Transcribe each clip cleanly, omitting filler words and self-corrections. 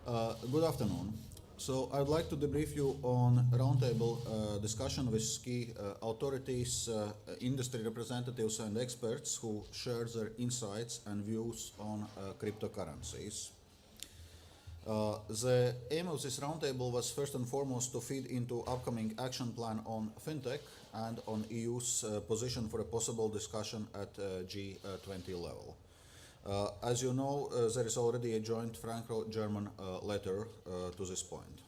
Good afternoon. So I'd like to debrief you on roundtable discussion with key authorities, industry representatives and experts who share their insights and views on cryptocurrencies. The aim of this roundtable was first and foremost to feed into upcoming action plan on fintech and on EU's position for a possible discussion at G20 level. As you know, there is already a joint Franco-German letter to this point.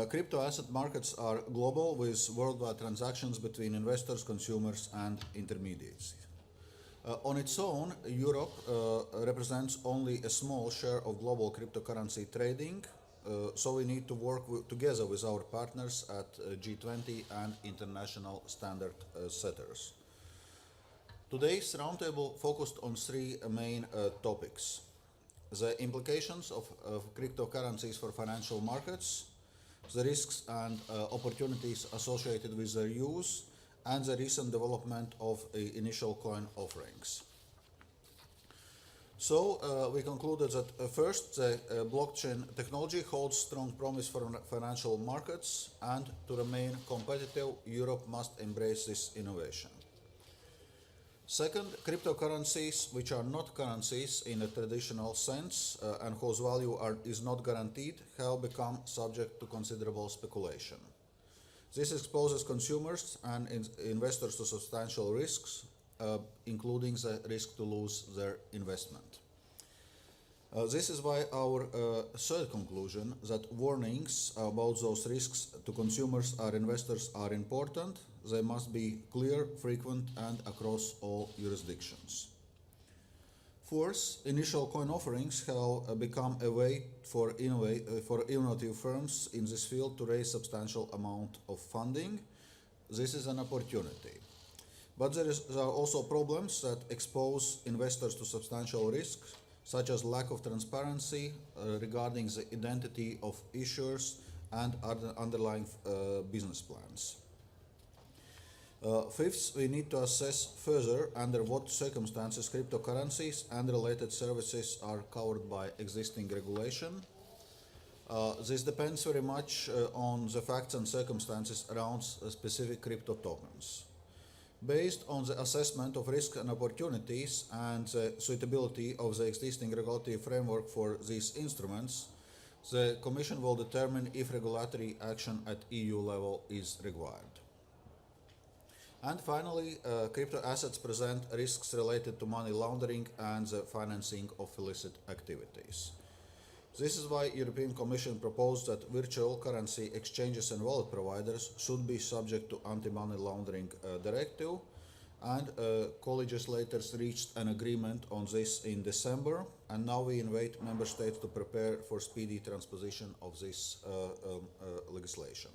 Crypto asset markets are global with worldwide transactions between investors, consumers and intermediaries. On its own, Europe represents only a small share of global cryptocurrency trading, so we need to work together with our partners at G20 and international standard setters. Today's roundtable focused on three main topics: the implications of cryptocurrencies for financial markets, the risks and opportunities associated with their use, and the recent development of initial coin offerings. So we concluded that first, the blockchain technology holds strong promise for financial markets, and to remain competitive, Europe must embrace this innovation. Second, cryptocurrencies, which are not currencies in a traditional sense and whose value is not guaranteed, have become subject to considerable speculation. This exposes consumers and investors to substantial risks, including the risk to lose their investment. This is why our third conclusion, that warnings about those risks to consumers or investors are important. They must be clear, frequent, and across all jurisdictions. Fourth, initial coin offerings have become a way for innovative firms in this field to raise substantial amount of funding. This is an opportunity. But there are also problems that expose investors to substantial risks, such as lack of transparency regarding the identity of issuers and other underlying business plans. Fifth, we need to assess further under what circumstances cryptocurrencies and related services are covered by existing regulation. This depends very much on the facts and circumstances around specific crypto tokens. Based on the assessment of risks and opportunities and the suitability of the existing regulatory framework for these instruments, the Commission will determine if regulatory action at EU level is required. And finally, crypto assets present risks related to money laundering and the financing of illicit activities. This is why European Commission proposed that virtual currency exchanges and wallet providers should be subject to anti-money laundering directive, and co-legislators reached an agreement on this in December, and now we invite member states to prepare for speedy transposition of this legislation.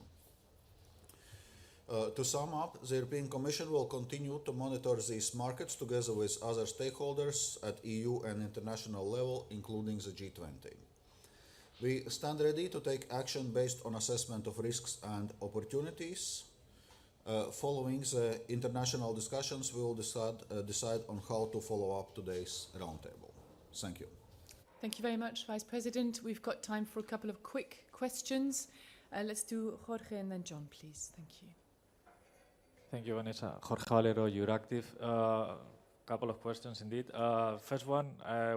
To sum up, the European Commission will continue to monitor these markets together with other stakeholders at EU and international level, including the G20. We stand ready to take action based on assessment of risks and opportunities. Following the international discussions, we will decide on how to follow up today's roundtable. Thank you. Thank you very much, Vice President. We've got time for a couple of quick questions. Let's do Jorge and then John, please. Thank you. Thank you, Vanessa. Jorge Valero, Euractiv. Couple of questions indeed. First one,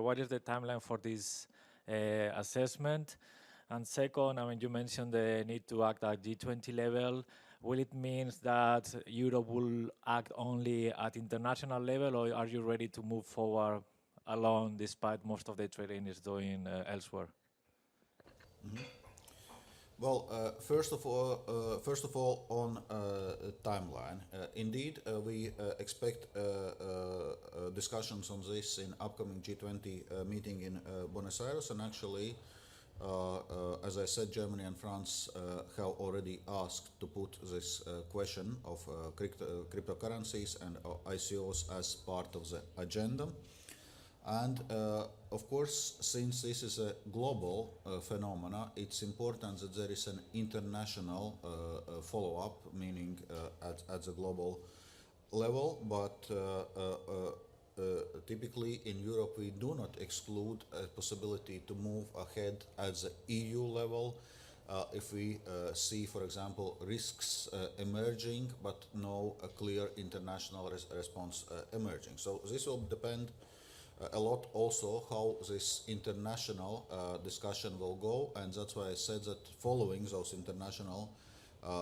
what is the timeline for this assessment? And second, you mentioned the need to act at G20 level. Will it mean that Europe will act only at international level, or are you ready to move forward alone despite most of the trading is doing elsewhere? Mm-hmm. Well, first of all, on timeline. Indeed, we expect discussions on this in upcoming G20 meeting in Buenos Aires, and actually, as I said, Germany and France have already asked to put this question of cryptocurrencies and ICOs as part of the agenda. And of course, since this is a global phenomena, it's important that there is an international follow-up, meaning at the global level. But typically in Europe we do not exclude a possibility to move ahead at the EU level if we see, for example, risks emerging but no clear international response emerging. So this will depend a lot also how this international discussion will go, and that's why I said that following those international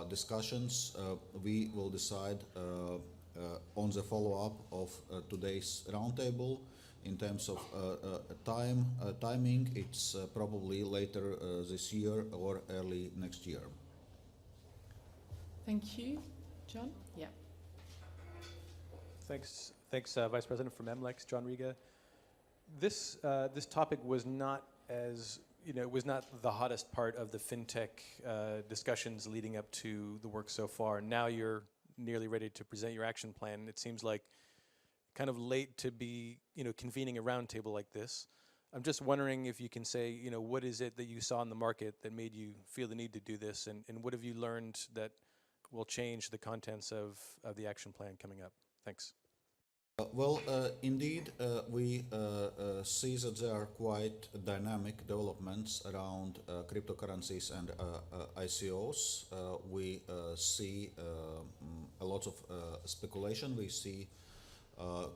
discussions we will decide on the follow-up of today's roundtable. In terms of timing, it's probably later this year or early next year. Thank you. John? Yeah. Thanks, Vice President from MLEX, John Riga. This topic was not as, it was not the hottest part of the fintech discussions leading up to the work so far. Now you're nearly ready to present your action plan. It seems like kind of late to be, convening a roundtable like this. I'm just wondering if you can say, what is it that you saw in the market that made you feel the need to do this, and what have you learned that will change the contents of the action plan coming up? Thanks. Indeed, we see that there are quite dynamic developments around cryptocurrencies and ICOs. We see a lot of speculation. We see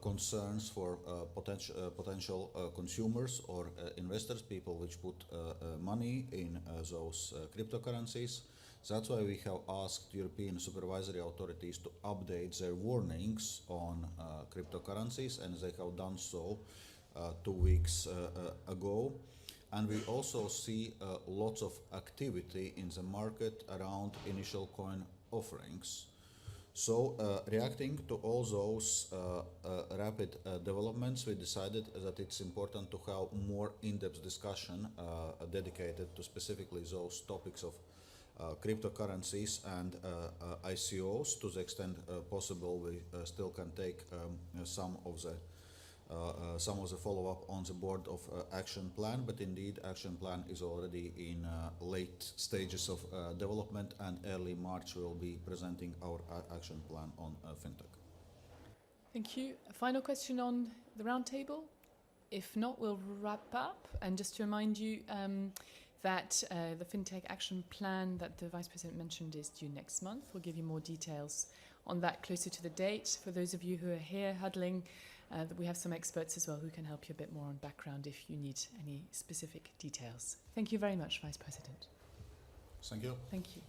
concerns for potential consumers or investors, people which put money in those cryptocurrencies. That's why we have asked European supervisory authorities to update their warnings on cryptocurrencies, and they have done so 2 weeks ago. And we also see lots of activity in the market around initial coin offerings. So, reacting to all those rapid developments, we decided that it's important to have more in-depth discussion dedicated to specifically those topics of cryptocurrencies and ICOs. To the extent possible, we still can take some of the follow-up on the board of action plan, but indeed action plan is already in late stages of development, and early March we will be presenting our action plan on fintech. Thank you. A final question on the roundtable? If not, we'll wrap up. And just to remind you that the FinTech Action Plan that the Vice President mentioned is due next month. We'll give you more details on that closer to the date. For those of you who are here huddling, we have some experts as well who can help you a bit more on background if you need any specific details. Thank you very much, Vice President. Thank you. Thank you.